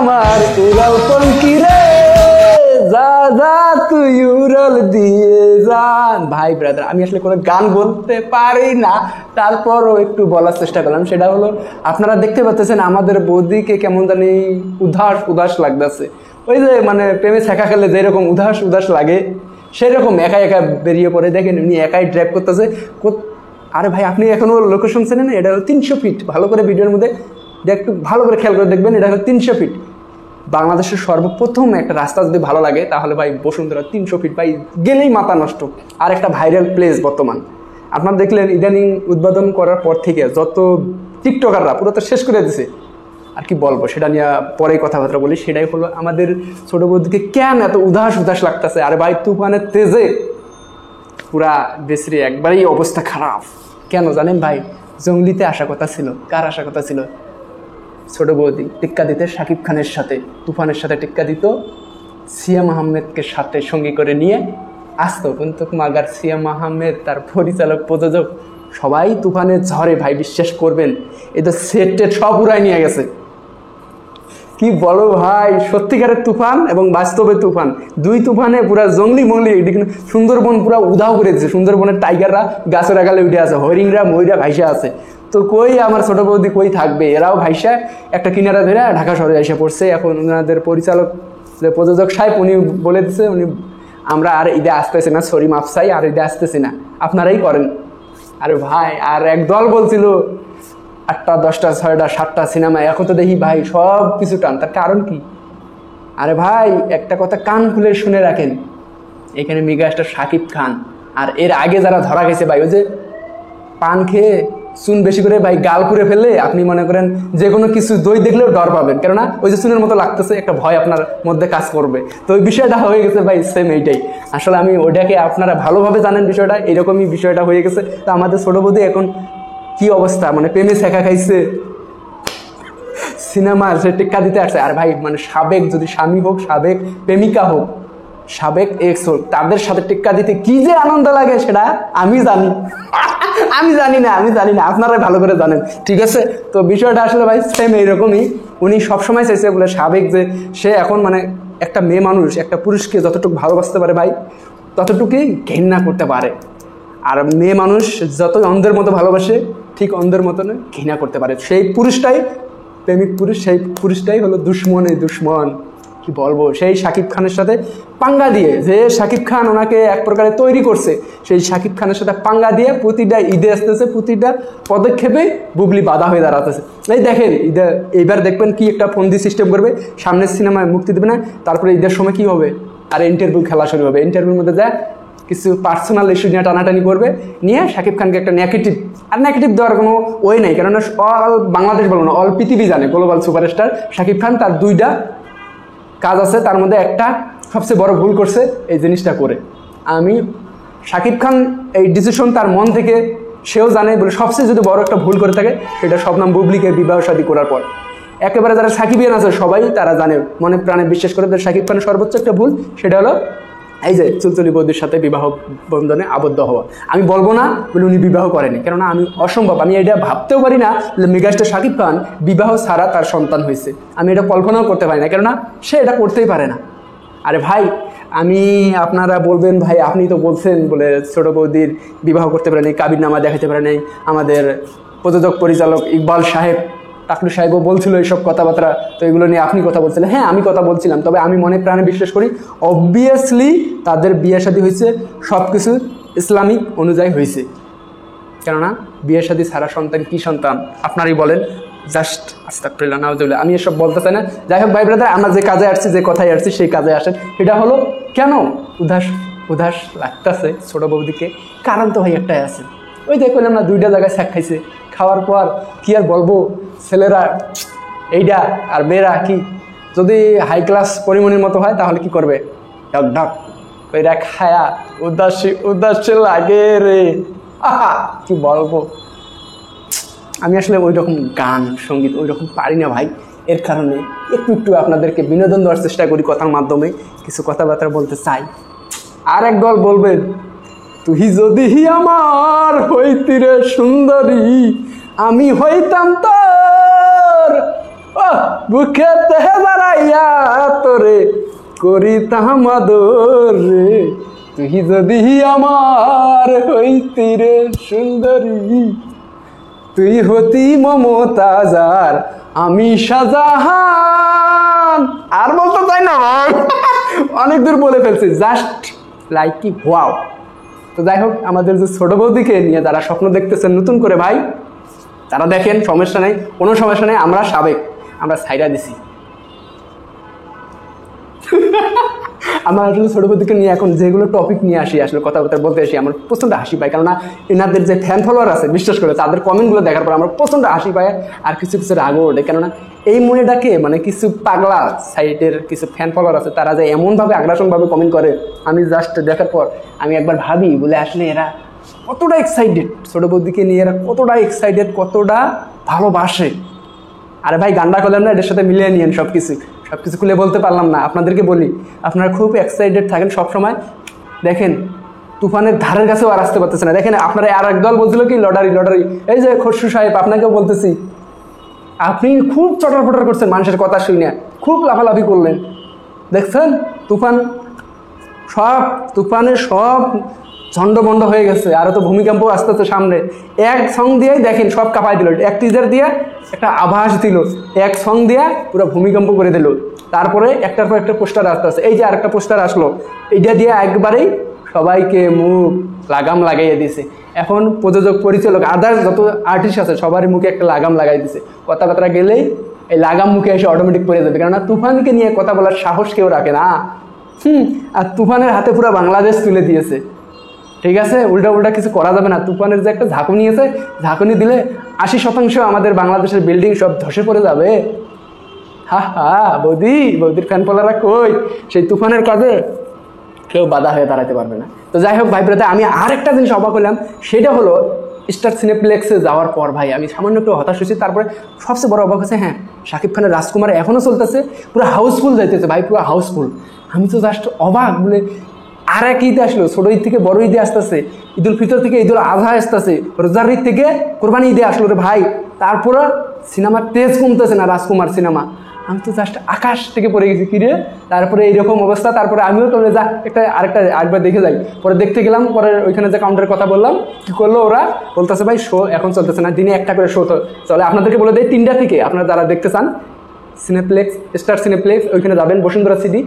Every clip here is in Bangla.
আমার উড়াল পঙ্কি রে, যা যা তুই উড়াল দিয়ে যান। ভাই ব্রাদার, আমি আসলে কোনো গান বলতে পারি না, তারপরও একটু বলার চেষ্টা করলাম। সেটা হলো, আপনারা দেখতে পাচ্ছেন আমাদের বৌদিকে কেমন জানি উদাস উদাস লাগতেছে। ওই যে মানে প্রেমে ছেঁকা খেলে যেরকম উদাস উদাস লাগে, সেরকম একা একা বেরিয়ে পড়ে। দেখেন উনি একাই ড্রাইভ করতেছে। আরে ভাই, আপনি এখনো লোকেশন চেনেন? এটা হলো 300 ফিট। ভালো করে ভিডিওর মধ্যে একটু ভালো করে খেয়াল করে দেখবেন, এটা হলো 300 ফিট। বাংলাদেশের সর্বপ্রথম একটা রাস্তা যদি ভালো লাগে তাহলে ভাই বসুন্ধরা 300 ফিট, ভাই গেলেই মাথা নষ্ট। আর একটা ভাইরাল প্লেস বর্তমান আপনারা দেখলেন, ইদানিং উদ্বোধন করার পর থেকে যত টিকটকাররা পুরো তো শেষ করে দিছে। আর কি বলবো, সেটা নিয়ে পরে কথাবার্তা বলি। সেটাই হলো, আমাদের ছোট বৌদিকে কেন এত উদাস উদাস লাগতেছে? আরে ভাই, তুফানের তেজে পুরা বেসরি একবারেই অবস্থা খারাপ। কেন জানেন ভাই? জঙ্গলিতে আসা কথা ছিল। কার আসা কথা ছিল? ছোট বৌদি টিক্কা দিতে শাকিব খানের সাথে, তুফানের সাথে টিক্কা দিত। সিয়াম আহমেদকে সাথে সঙ্গী করে নিয়ে আসতো, কিন্তু মাগার সিয়াম আহমেদ, তার পরিচালক, প্রযোজক সবাই তুফানের ঝড়ে ভাই বিশ্বাস করবেন এটা সেট টেট সব উড়াই নিয়ে গেছে। কি বলো ভাই, সত্যিকারের তুফান এবং বাস্তবের তুফান, দুই তুফানে পুরা জঙ্গলি মঙ্গলি। সুন্দরবন পুরা উধাও করে দিচ্ছে। সুন্দরবনের টাইগাররা গাছের আগালে উঠে আছে, হরিণরা ময়ূরা ভাইসা আছে। তো কই আমার ছোট বৌদি কই থাকবে? এরাও ভাইসা একটা কিনারা ধরে ঢাকা শহরে এসে পড়ছে। এখন ওনাদের পরিচালক, যে প্রযোজক সাহেব, উনি বলে দিচ্ছে উনি আমরা আর ঈদে আসতেছি না, সরি মাফ চাই, আর ঈদে আসতেছি না, আপনারাই করেন। আরে ভাই, আর এক দল বলছিল 8টা 10টা 6টা 7টা সিনেমা, এখন তো দেখি ভাই সব কিছু টান। তার কারণ কি? আরে ভাই, একটা কথা কান খুলে শুনে রাখেন, এখানে মেগাস্টার শাকিব খান। আর এর আগে যারা ধরা গেছে ভাই, ওই যে পান খেয়ে চুন বেশি করে ভাই গাল পুড়ে ফেললে আপনি মনে করেন যে কোনো কিছু দই দেখলেও ডর পাবেন, কেননা ওই যে চুনের মতো লাগতেছে, একটা ভয় আপনার মধ্যে কাজ করবে। তো ওই বিষয়টা হয়ে গেছে ভাই সেম এইটাই। আসলে আমি ওইটাকে, আপনারা ভালোভাবে জানেন বিষয়টা, এরকমই বিষয়টা হয়ে গেছে। তো আমাদের ছোট বৌদি এখন কি অবস্থা, মানে প্রেমে ছেঁকা খাইছে, সিনেমা সে টিক্কা দিতে আসছে। আর ভাই মানে সাবেক যদি স্বামী হোক, সাবেক প্রেমিকা হোক, সাবেক এক্স হোক, তাদের সাথে টিক্কা দিতে কি যে আনন্দ লাগে সেটা আমি জানি। আমি জানি না, আপনারাই ভালো করে জানেন, ঠিক আছে? তো বিষয়টা আসলে ভাই সেম এইরকমই। উনি সবসময় চাইছে বলে সাবেক, যে সে এখন মানে একটা মেয়ে মানুষ একটা পুরুষকে যতটুকু ভালোবাসতে পারে ভাই, ততটুকুই ঘৃণা করতে পারে। আর মেয়ে মানুষ যত অন্ধের মতো ভালোবাসে, ঠিক অন্ধের মতন ঘৃণা করতে পারে। সেই পুরুষটাই প্রেমিক পুরুষ, সেই পুরুষটাই হলো দুশ্মন। কি বলবো, সেই শাকিব খানের সাথে পাঙ্গা দিয়ে, যে শাকিব খান ওনাকে এক প্রকারে তৈরি করছে, সেই শাকিব খানের সাথে পাঙ্গা দিয়ে প্রতিটা ঈদে আসতেছে, প্রতিটা পদক্ষেপে বুবলি বাধা হয়ে দাঁড়াতেছে। এই দেখেন ঈদে এইবার দেখবেন কি একটা ফন্দি সিস্টেম করবে, সামনের সিনেমায় মুক্তি দেবে না, তারপরে ঈদের সময় কি হবে, আর ইন্টারভিউ খেলা শুরু হবে। ইন্টারভিউর মধ্যে যায় কিছু পার্সোনাল ইস্যু নিয়ে টানাটানি করবে, নিয়ে শাকিব খানকে একটা নেগেটিভ দেওয়ার কোনো ওয়ে নেই, কেননা অল বাংলাদেশ বলবো না, অল পৃথিবী জানে গ্লোবাল সুপারস্টার শাকিব খান তার 2টা কাজ আছে, তার মধ্যে একটা সবচেয়ে বড় ভুল করছে এই জিনিসটা করে। আমি শাকিব খান এই ডিসিশন তার মন থেকে সেও জানে বলে, সবচেয়ে যদি বড় একটা ভুল করে থাকে সেটা শবনম বুবলিকে বিবাহ শাদী করার পর। একেবারে যারা সাকিবিয়ান আছে সবাই তারা জানে, মনে প্রাণে বিশ্বাস করে যে শাকিব খানের সর্বোচ্চ একটা ভুল সেটা হলো এই যে চুলচুলি বৌদির সাথে বিবাহ বন্ধনে আবদ্ধ হওয়া। আমি বলবো না বলে উনি বিবাহ করেনি, কেননা আমি অসম্ভব, আমি এটা ভাবতেও পারি না যে মেগাস্টার শাকিব খান বিবাহ ছাড়া তার সন্তান হয়েছে। আমি এটা কল্পনাও করতে পারি না, কেননা সে এটা করতেই পারে না। আরে ভাই, আপনারা বলবেন ভাই আপনি তো বলছেন বলে ছোট বৌদির বিবাহ করতে পারেনি, কাবিরনামা দেখাতে পারে নাই। আমাদের প্রযোজক পরিচালক ইকবাল সাহেব, টাকলু সাহেবও বলছিল এইসব কথাবার্তা, তো এগুলো নিয়ে আপনি কথা বলছিলেন। হ্যাঁ, আমি কথা বলছিলাম, তবে আমি মনে প্রাণে বিশ্বাস করি অবভিয়াসলি তাদের বিয়ে শাদী হয়েছে সব কিছু ইসলামিক অনুযায়ী হয়েছে, কেননা বিয়ে শাদী ছাড়া সন্তান কি সন্তান আপনারই বলেন। জাস্ট আস্তাগফিরুল্লাহ নাউজুবিল্লাহ, আমি এসব বলতে চাই না। যাই হোক ভাই ব্রাদার, আমরা যে কাজে আসছি, যে কথায় আসছি সেই কাজে আসেন। এটা হলো কেন উদাস লাগতেছে ছোট বৌদিকে, কারণ তো ভাই একটাই আছে, ওই দেখুন আমরা 2টা জায়গায় শাক খাইছে, খাওয়ার পর কি আর বলবো, ছেলেরা এইটা আর মেয়েরা কি যদি হাই ক্লাস পরিমণির মতো হয় তাহলে কি করবে, ঢক ঢক ওইটা খায়া উদাস লাগে রে। কি বলবো, আমি আসলে ওই রকম গান সঙ্গীত ওই রকম পারি না ভাই। এর কারণে একটু আপনাদেরকে বিনোদন দেওয়ার চেষ্টা করি, কথার মাধ্যমে কিছু কথাবার্তা বলতে চাই। আর এক দল বলবেন, তুই যদি আমার হইতি রে সুন্দরী, আমি হইতাম তোর ও বুকে তেহে বাড়াইয়া তোরে করি তাহামাদর রে, তুই যদি আমার হইতি রে সুন্দরী, তুই হতি মমতাজার আমি শাহজাহান। আর বলতে চাই না অনেক দূর বলে ফেলছি, জাস্ট লাইক কি ওয়াও। তো যাই হোক, আমাদের যে ছোট বৌদিকে নিয়ে যারা স্বপ্ন দেখতেছেন নতুন করে ভাই, তারা দেখেন, সমস্যা নেই, কোনো সমস্যা নেই, আমরা সাবেক, আমরা ছাইরা দিছি। আমরা আসলে ছোট বৌদিকে নিয়ে এখন যেগুলো টপিক নিয়ে আসি, আসলে কথাবার্তা বলতে আসি, আমার প্রচণ্ড হাসি পায়, কেননা এনাদের যে ফ্যান ফলোয়ার আছে, বিশ্বাস করে তাদের কমেন্টগুলো দেখার পর আমার প্রচণ্ড হাসি পায়, আর কিছু কিছু রাগও ওঠে, কেননা এই মনেটাকে মানে কিছু পাগলা সাইটের কিছু ফ্যান ফলোয়ার আছে, তারা যে এমনভাবে আগ্রাসনভাবে কমেন্ট করে, আমি জাস্ট দেখার পর আমি একবার ভাবি বলে আসলে এরা কতটা এক্সাইটেড, ছোট বৌদিকে নিয়ে এরা কতটা এক্সাইটেড, কতটা ভালোবাসে। আরে ভাই গান্ডা করলাম না, এদের সাথে মিলিয়ে নিয়েন সব কিছু খুলে বলতে পারলাম না। আপনাদেরকে বলি, আপনারা খুব এক্সাইটেড থাকেন সবসময়। দেখেন তুফানের ধারের কাছেও আর আসতে পারতেছে না। দেখেন আপনারা আর এক দল বলছিল কি লটারি, এই যে খসরু সাহেব, আপনাকেও বলতেছি, আপনি খুব চটর ফটর করছেন, মানুষের কথা শুনে খুব লাফালাফি করলেন। দেখছেন তুফানের সব ঝন্ডবন্ড হয়ে গেছে, আরও তো ভূমিকম্প আসতে আসতে সামনে। এক সং দিয়েই দেখেন সব কাঁপাই দিল, এক টিজার দিয়ে একটা আভাস দিল, এক সং দিয়ে পুরো ভূমিকম্প করে দিল। তারপরে একটার পর একটা পোস্টার আসতে আসতে, এই যে আরেকটা পোস্টার আসলো, এইটা দিয়ে একবারেই সবাইকে মুখ লাগাম লাগাইয়ে দিছে। এখন প্রযোজক, পরিচালক, আদার্স যত আর্টিস্ট আছে সবারই মুখে একটা লাগাম লাগাই দিছে। কথাবার্তা গেলেই এই লাগাম মুখে এসে অটোমেটিক পড়ে যাবে, কেননা তুফানকে নিয়ে কথা বলার সাহস কেউ রাখে না। আর তুফানের হাতে পুরো বাংলাদেশ তুলে দিয়েছে, ঠিক আছে, উল্টা কিছু করা যাবে না। তুফানের যে একটা ঝাঁকুনি আছে, ঝাঁকুনি দিলে 80% আমাদের বাংলাদেশের বিল্ডিং সব ধসে পড়ে যাবে। বৌদির ফ্যান ফলোয়াররা কই, সেই তুফানের কাজে কেউ বাধা হয়ে দাঁড়াতে পারবে না। তো যাই হোক ভাই ব্রাদার, আমি আর একটা জিনিস অবাক হলাম, সেটা হলো স্টার সিনেপ্লেক্সে যাওয়ার পর ভাই আমি সামান্য একটু হতাশ হয়েছি। তারপরে সবচেয়ে বড় অবাক হচ্ছে, হ্যাঁ শাকিব খানের রাজকুমার এখনও চলতেছে, পুরো হাউসফুল যাইতেছে ভাই, পুরো হাউসফুল। আমি তো জাস্ট অবাক, বলে আর এক ঈদ আসলো, ছোট ঈদ থেকে বড় ঈদে আসতেছে, ঈদুল ফিতর থেকে ঈদুল আজহা আসতেছে, রোজার ঈদ থেকে কোরবানি ঈদে আসলো রে ভাই। তারপরে সিনেমার তেজ কমতেছে না, রাজকুমার সিনেমা। আমি তো জাস্ট আকাশ থেকে পড়ে গেছি, কিরে তারপরে এইরকম অবস্থা। তারপরে আমিও তো যা আরেকবার দেখে যাই, পরে দেখতে গেলাম, পরে ওইখানে যে কাউন্টারের কথা বললাম, কি করলো ওরা, বলতেছে ভাই শো এখন চলতেছে না, দিনে একটা করে শো চলে। আপনাদেরকে বলে দেয় 3টা থেকে আপনারা যারা দেখতে চান সিনেপ্লেক্স, স্টার সিনেপ্লেক্স, ওইখানে যাবেন, বসুন্ধরা সিটি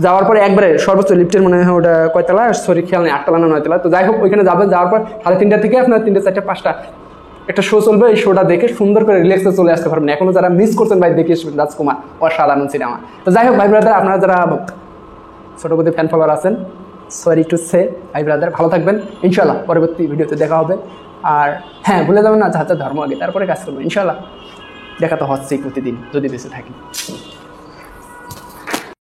যাওয়ার পরে একবারে সর্বোচ্চ লিফটের মনে হয় ওটা কয়তলা, সরি খেয়াল নেই, 8তলা না 9তলা। তো যাই হোক ওইখানে যাবেন, যাওয়ার পর 3:30 থেকে আপনার 3টে 4টে 5টা একটা শো চলবে, এই শোটা দেখে সুন্দর করে রিল্যাক্সে চলে আসতে পারবেন। এখনো যারা মিস করছেন ভাই, দেখে আসবেন রাজকুমার, অসাধারণ সিনেমা। তো যাই হোক ভাই ব্রাদার, আপনারা যারা ছোট বড় ফ্যান ফলোয়ার আছেন, সরি টু সে ভাই ব্রাদার, ভালো থাকবেন, ইনশাল্লাহ পরবর্তী ভিডিওতে দেখা হবে। আর হ্যাঁ ভুলে যাবেন না, যার ধর্ম আগে তারপরে কাজ করবেন, ইনশাল্লাহ দেখা তো হচ্ছেই প্রতিদিন যদি বেঁচে থাকি।